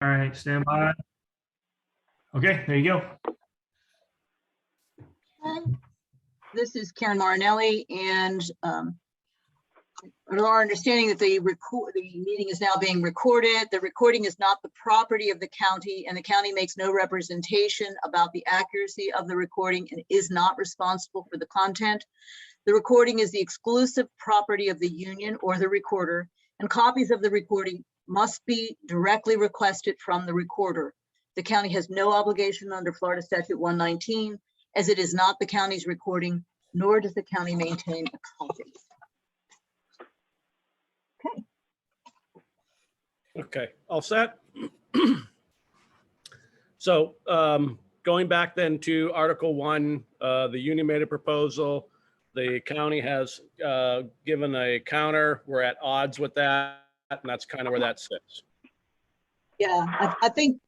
All right, stand by. Okay, there you go. This is Karen Marinelli, and our understanding that the meeting is now being recorded. The recording is not the property of the county, and the county makes no representation about the accuracy of the recording and is not responsible for the content. The recording is the exclusive property of the union or the recorder, and copies of the recording must be directly requested from the recorder. The county has no obligation under Florida Statute 119, as it is not the county's recording, nor does the county maintain a copy. Okay. Okay, all set? So going back then to Article 1, the union made a proposal. The county has given a counter. We're at odds with that, and that's kind of where that sits. Yeah, I think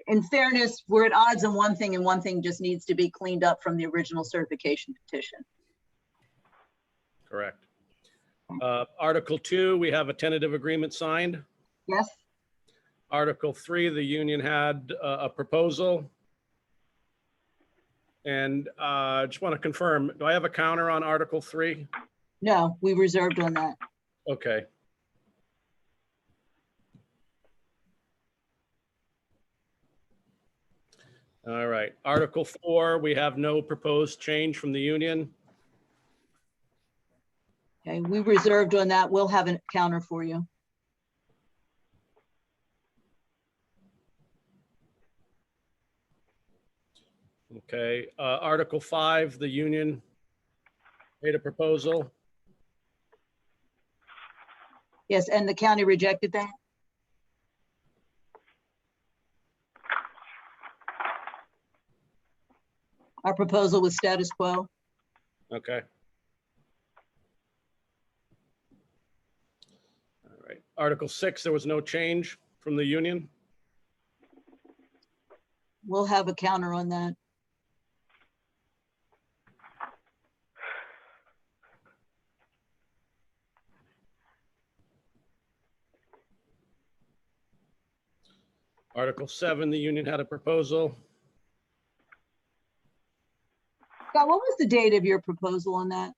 in fairness, we're at odds on one thing, and one thing just needs to be cleaned up from the original certification petition. Correct. Article 2, we have a tentative agreement signed. Yes, Article 3, the union had a proposal. And I just want to confirm, do I have a counter on Article 3? no, we reserved on that. Okay. All right. Article 4, we have no proposed change from the union. Okay, we reserved on that. We'll have a counter for you. Okay. Article 5, the union made a proposal. Yes, and the county rejected that? Our proposal was status quo. Okay. All right. Article 6, there was no change from the union. We'll have a counter on that. Article 7, the union had a proposal. Scott, what was the date of your proposal on that?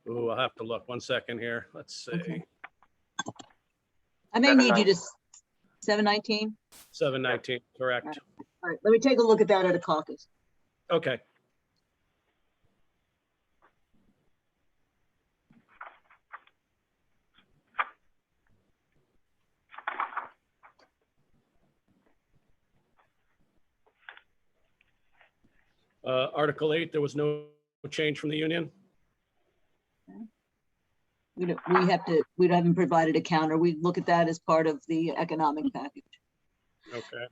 Ooh, I'll have to look 1 second here. Let's see. Okay. I may need you to 7/19. 7/19, correct. All right, let me take a look at that at a caucus. Okay. Article 8, there was no change from the union. We haven't provided a counter. We look at that as part of the economic package. Okay.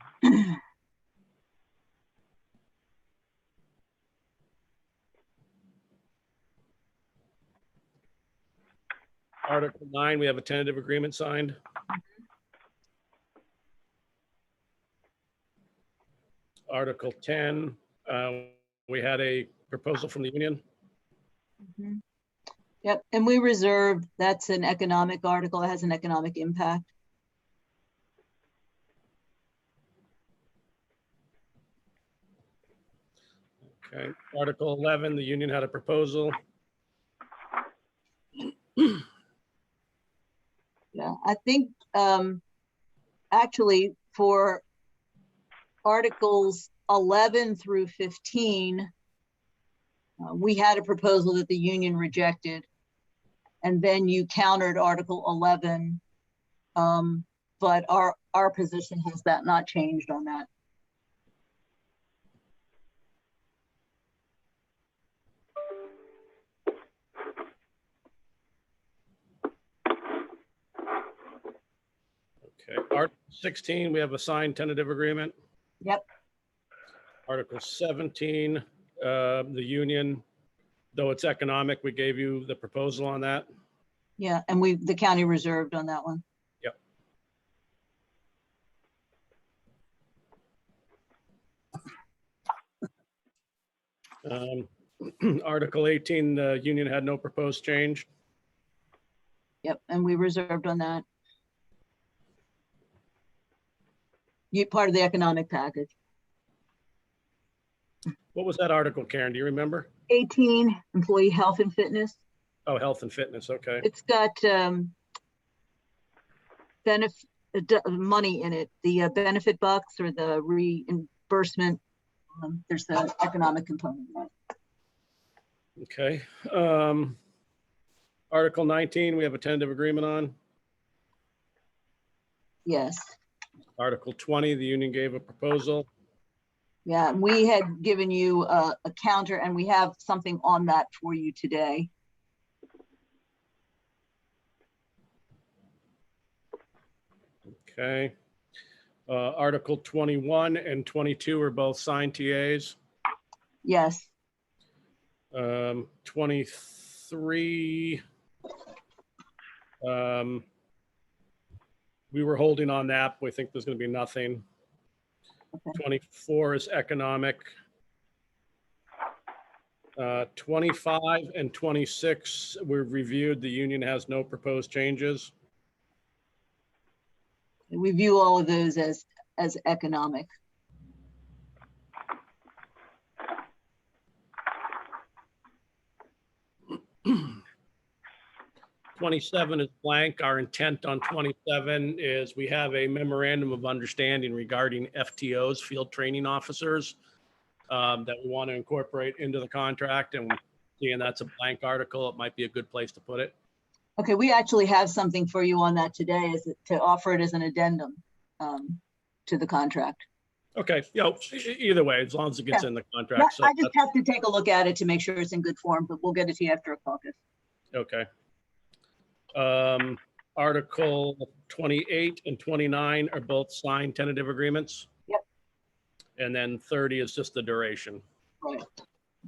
Article 9, we have a tentative agreement signed. Article 10, we had a proposal from the union. Mhm. Yep, and we reserved, that's an economic article, it has an economic impact. Okay. Article 11, the union had a proposal. Yeah, I think actually for Articles 11 through 15, we had a proposal that the union rejected. And then you countered Article 11, but our position has that not changed on that. Okay. Article 16, we have a signed tentative agreement. Yep. Article 17, the union, though it's economic, we gave you the proposal on that. Yeah, and the county reserved on that one. Article 18, the union had no proposed change. Yep, and we reserved on that. Part of the economic package. What was that article, Karen? Do you remember? 18, employee health and fitness. Oh, health and fitness. Okay. It's got money in it, the benefit bucks or the reimbursement. There's the economic component. Okay. Article 19, we have a tentative agreement on. Yes. Article 20, the union gave a proposal. Yeah, we had given you a counter and we have something on that for you today. Okay. Article 21 and 22 are both signed TAs. Yes. 23, we were holding on that. We think there's going to be nothing. Okay. 24 is economic. 25 and 26, we've reviewed. The union has no proposed changes. We view all of those as economic. 27 is blank. Our intent on 27 is we have a memorandum of understanding regarding FTOs, field training officers, that we want to incorporate into the contract. And seeing that's a blank article, it might be a good place to put it. Okay, we actually have something for you on that today, to offer it as an addendum to the contract. Okay, either way, as long as it gets in the contract. Yeah, So I just have to take a look at it to make sure it's in good form, but we'll get it to you after a caucus. okay. Article 28 and 29 are both signed tentative agreements. Yep. And then 30 is just the duration. Right.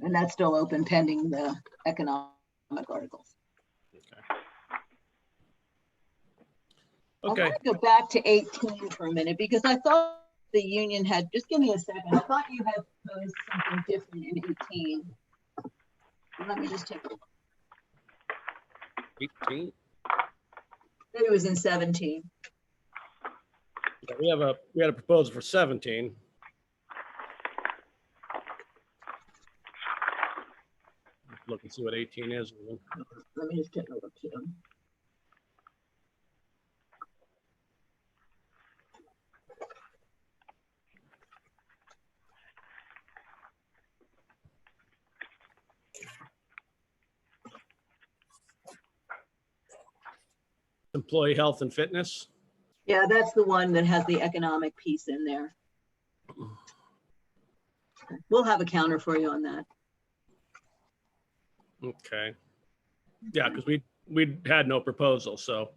And that's still open pending the economic articles. Okay. I want to go back to 18 for a minute because I thought the union had, just give me a second. I thought you had proposed something different in 18. Let me just take a look. 18. Maybe it was in 17. Yeah, we had a proposal for 17. Look and see what 18 is. Let me just take a look too. Employee health and fitness. Yeah, that's the one that has the economic piece in there. We'll have a counter for you on that. Okay. Yeah, because we had no proposal, so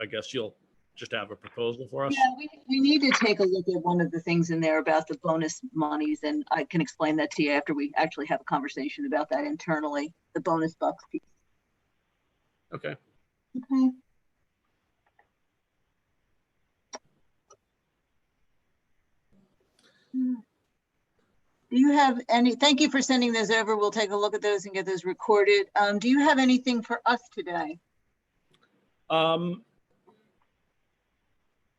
I guess you'll just have a proposal for us. Yeah, we need to take a look at one of the things in there about the bonus monies, and I can explain that to you after we actually have a conversation about that internally, the bonus bucks piece. Okay. Okay. Do you have any, thank you for sending those over. We'll take a look at those and get those recorded. Do you have anything for us today?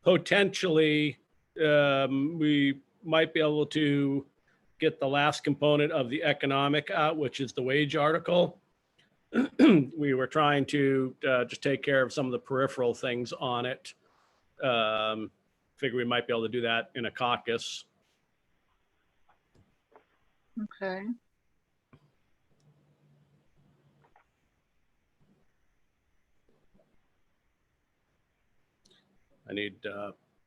Potentially, we might be able to get the last component of the economic out, which is the wage article. We were trying to just take care of some of the peripheral things on it. Figure we might be able to do that in a caucus. Okay. I need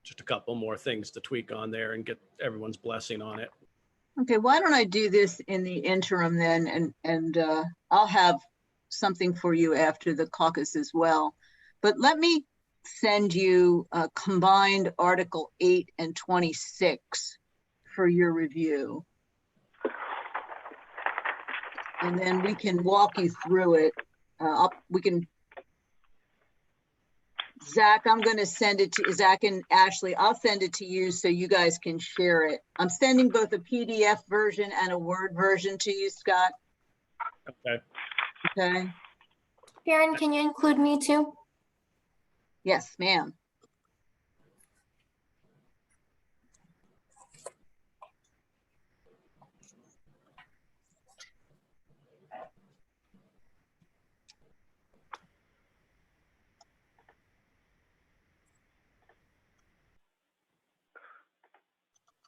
just a couple more things to tweak on there and get everyone's blessing on it. Okay, why don't I do this in the interim then, and I'll have something for you after the caucus as well. But let me send you a combined Article 8 and 26 for your review. And then we can walk you through it. Zach, I'm going to send it to Zach and Ashley. I'll send it to you so you guys can share it. I'm sending both a PDF version and a Word version to you, Scott. Okay. Okay. Karen, can you include me too? Yes, ma'am.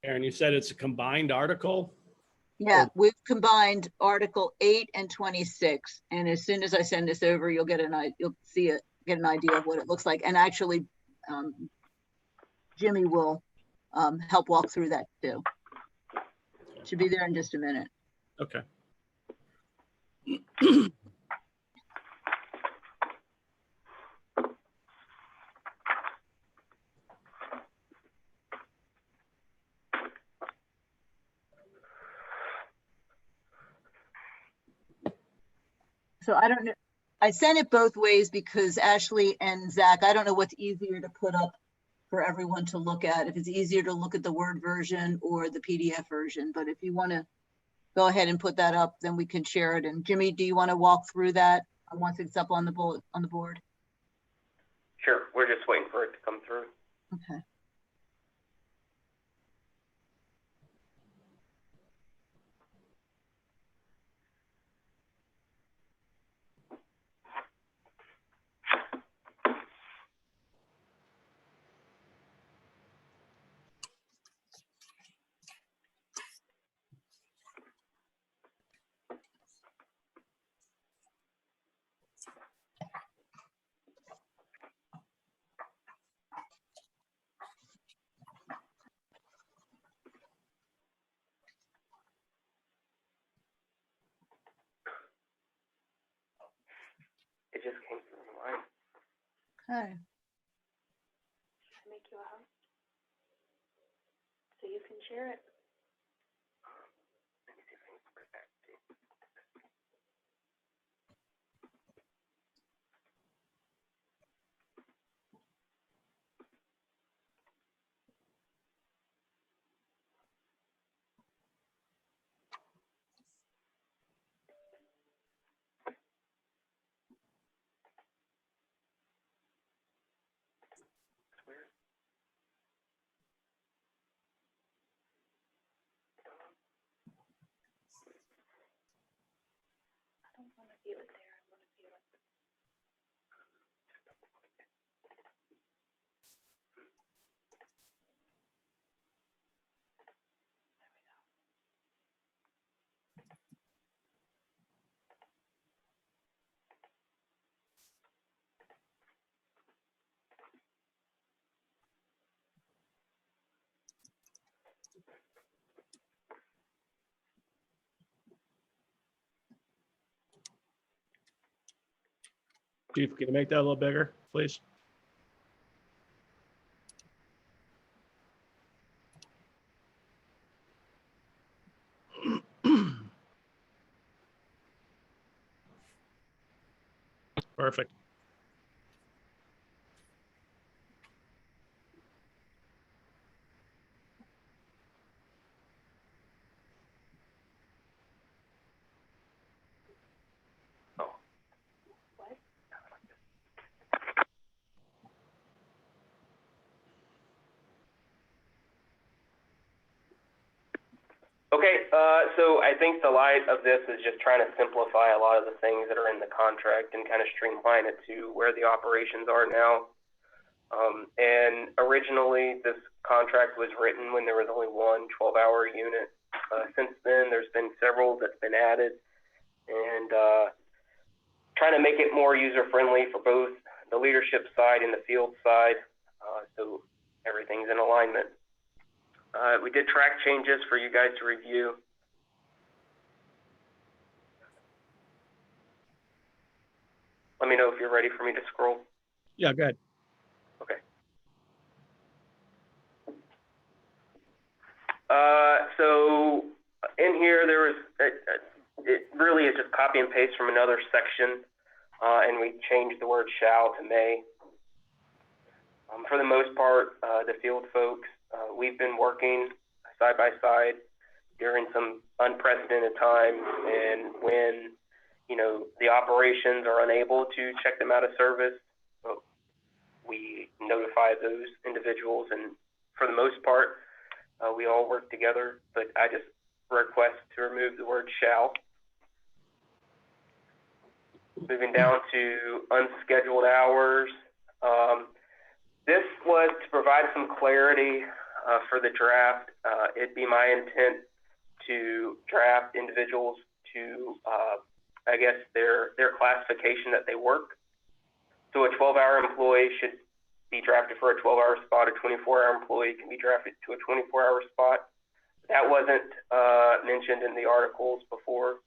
Aaron, you said it's a combined article? Yeah, we've combined Article 8 and 26. And as soon as I send this over, you'll get you'll see it, get an idea of what it looks like. And actually, Jimmy will help walk through that too. Should be there in just a minute. Okay. So I don't know. I sent it both ways because Ashley and Zach, I don't know what's easier to put up for everyone to look at. If it's easier to look at the Word version or the PDF version, but if you want to go ahead and put that up, then we can share it. And Jimmy, do you want to walk through that once it's up on the board? Sure, we're just waiting for it to come through. Okay. It just came through the line. Okay. Make you a host so you can share it. Let me see if I can put it back to you. It's weird. I don't want to view it there. I want to view it. Chief, can you make that a little bigger, please? Perfect. Oh, What? okay, so I think the light of this is just trying to simplify a lot of the things that are in the contract and kind of streamline it to where the operations are now. And originally, this contract was written when there was only one 12-hour unit. Since then, there's been several that's been added, and trying to make it more user-friendly for both the leadership side and the field side, so everything's in alignment. We did track changes for you guys to review. Let me know if you're ready for me to scroll. Yeah, good. Okay. So in here, there was, it really is just copy and paste from another section, and we changed the word shall to may. For the most part, the field folks, we've been working side by side during some unprecedented times, and when, you know, the operations are unable to check them out of service, we notify those individuals, and for the most part, we all work together, but I just request to remove the word shall. Moving down to unscheduled hours. This was to provide some clarity for the draft, it'd be my intent to draft individuals to, I guess, their classification that they work. So a 12-hour employee should be drafted for a 12-hour spot. A 24-hour employee can be drafted to a 24-hour spot. That wasn't mentioned in the articles before.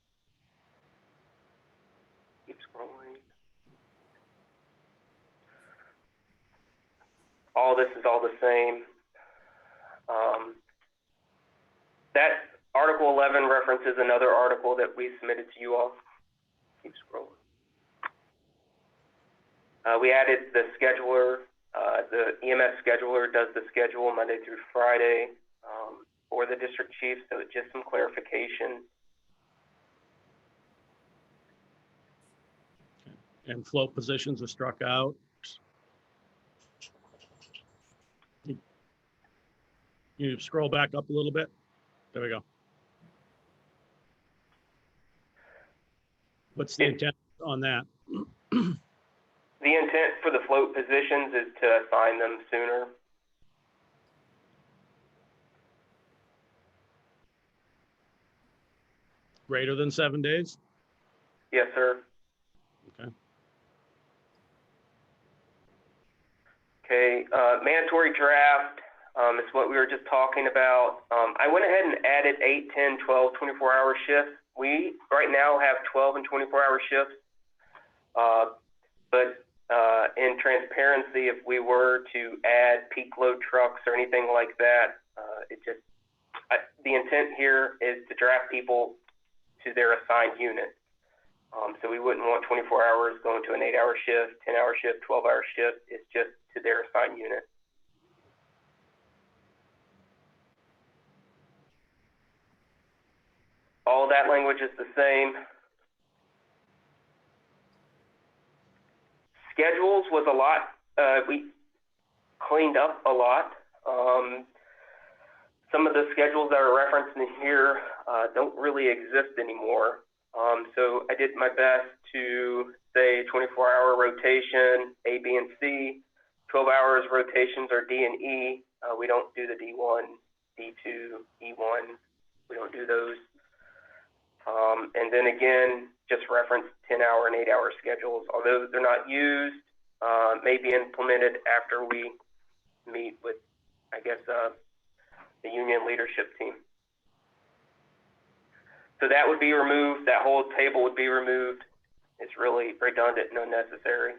Keep scrolling. All this is all the same. That Article 11 references another article that we submitted to you all. Keep scrolling. We added the scheduler. The EMS scheduler does the schedule Monday through Friday for the district chief, so just some clarification. And float positions are struck out. You scroll back up a little bit. There we go. What's the intent on that? The intent for the float positions is to assign them sooner. Greater than 7 days? Yes, sir. Okay. Okay, mandatory draft is what we were just talking about. I went ahead and added 8, 10, 12, 24-hour shifts. We right now have 12 and 24-hour shifts, but in transparency, if we were to add peak load trucks or anything like that, the intent here is to draft people to their assigned unit. So we wouldn't want 24 hours going to an 8-hour shift, 10-hour shift, 12-hour shift. It's just to their assigned unit. All that language is the same. Schedules was a lot. We cleaned up a lot. Some of the schedules that are referenced in here don't really exist anymore. So I did my best to say 24-hour rotation, A, B, and C. 12 hours rotations are D and E. We don't do the D1, D2, E1. We don't do those. And then again, just reference 10-hour and 8-hour schedules. Although they're not used, may be implemented after we meet with, I guess, the union leadership team. So that would be removed. That whole table would be removed. It's really redundant and unnecessary.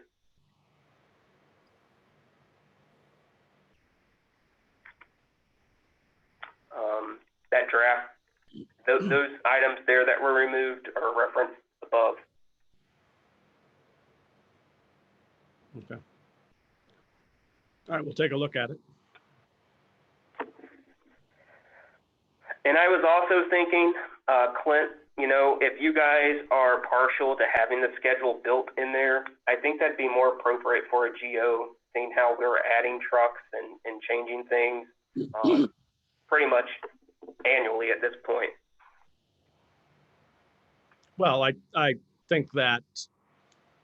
That draft, those items there that were removed are referenced above. Okay. All right, we'll take a look at it. And I was also thinking, Clint, you know, if you guys are partial to having the schedule built in there, I think that'd be more appropriate for a GO, seeing how we're adding trucks and changing things pretty much annually at this point. Well, I think that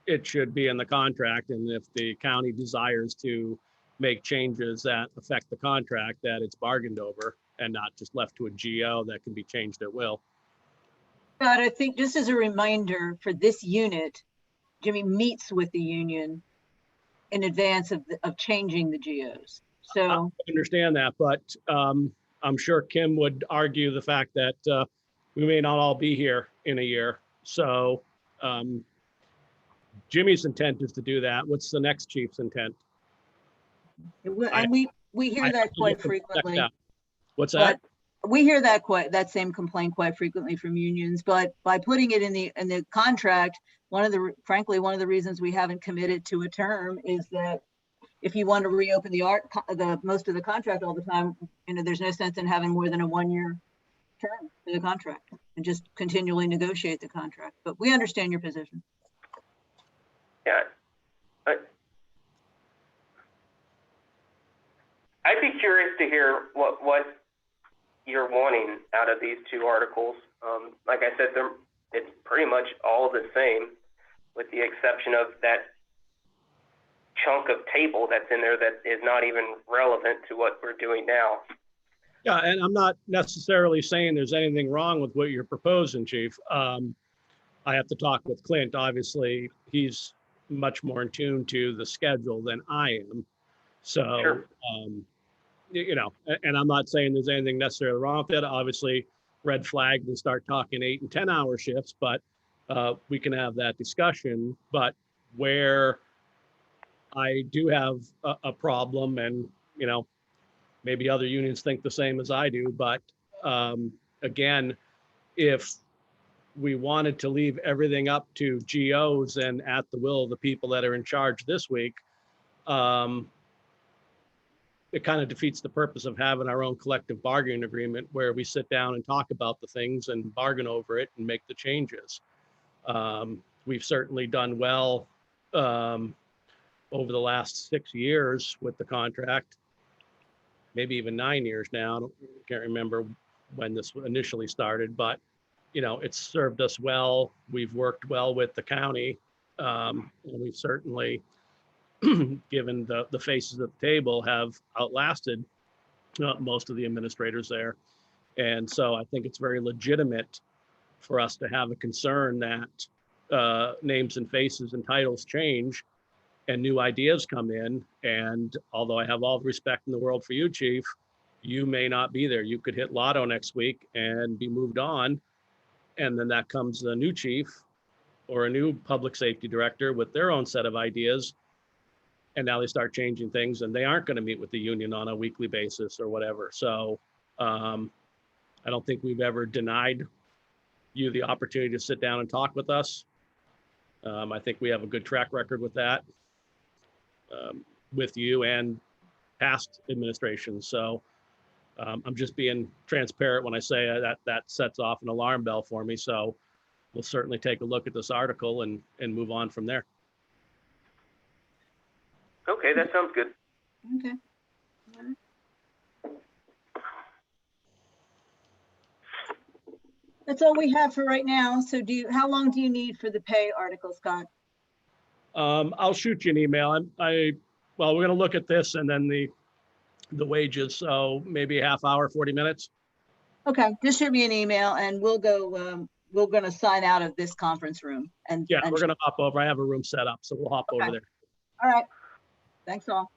it should be in the contract, and if the county desires to make changes that affect the contract, that it's bargained over and not just left to a GO that can be changed at will. But I think just as a reminder for this unit, Jimmy meets with the union in advance of changing the GOs. So I understand that, but I'm sure Kim would argue the fact that we may not all be here in a year. So Jimmy's intent is to do that. What's the next chief's intent? and we hear that quite frequently. What's that? But we hear that same complaint quite frequently from unions, but by putting it in the contract, frankly, one of the reasons we haven't committed to a term is that if you want to reopen most of the contract all the time, you know, there's no sense in having more than a 1-year term for the contract and just continually negotiate the contract. But we understand your position. Yeah. I'd be curious to hear what you're wanting out of these two articles. Like I said, it's pretty much all the same, with the exception of that chunk of table that's in there that is not even relevant to what we're doing now. Yeah, and I'm not necessarily saying there's anything wrong with what you're proposing, Chief. I have to talk with Clint. Obviously, he's much more in tune to the schedule than I am. So, Sure. you know, and I'm not saying there's anything necessarily wrong with it. Obviously, red flag and start talking 8 and 10 hour shifts, but we can have that discussion. But where I do have a problem, and, you know, maybe other unions think the same as I do, but again, if we wanted to leave everything up to GOs and at the will of the people that are in charge this week, it kind of defeats the purpose of having our own collective bargaining agreement where we sit down and talk about the things and bargain over it and make the changes. We've certainly done well over the last 6 years with the contract, maybe even 9 years now. I can't remember when this initially started, but you know, it's served us well. We've worked well with the county, and we've certainly, given the faces at the table, have outlasted most of the administrators there. And so I think it's very legitimate for us to have a concern that names and faces and titles change and new ideas come in. And although I have all the respect in the world for you, Chief, you may not be there. You could hit lotto next week and be moved on. And then that comes the new chief or a new public safety director with their own set of ideas. And now they start changing things and they aren't going to meet with the union on a weekly basis or whatever. So I don't think we've ever denied you the opportunity to sit down and talk with us. I think we have a good track record with that, with you and past administrations. So I'm just being transparent when I say that sets off an alarm bell for me. So we'll certainly take a look at this article and move on from there. Okay, that sounds good. Okay. All right. That's all we have for right now. So how long do you need for the pay article, Scott? I'll shoot you an email. Well, we're going to look at this and then the wages. So maybe a half hour, 40 minutes. Okay, just shoot me an email and we're going to sign out of this conference room. And Yeah, we're going to hop over. I have a room set up, so we'll hop over there. All right. Thanks all.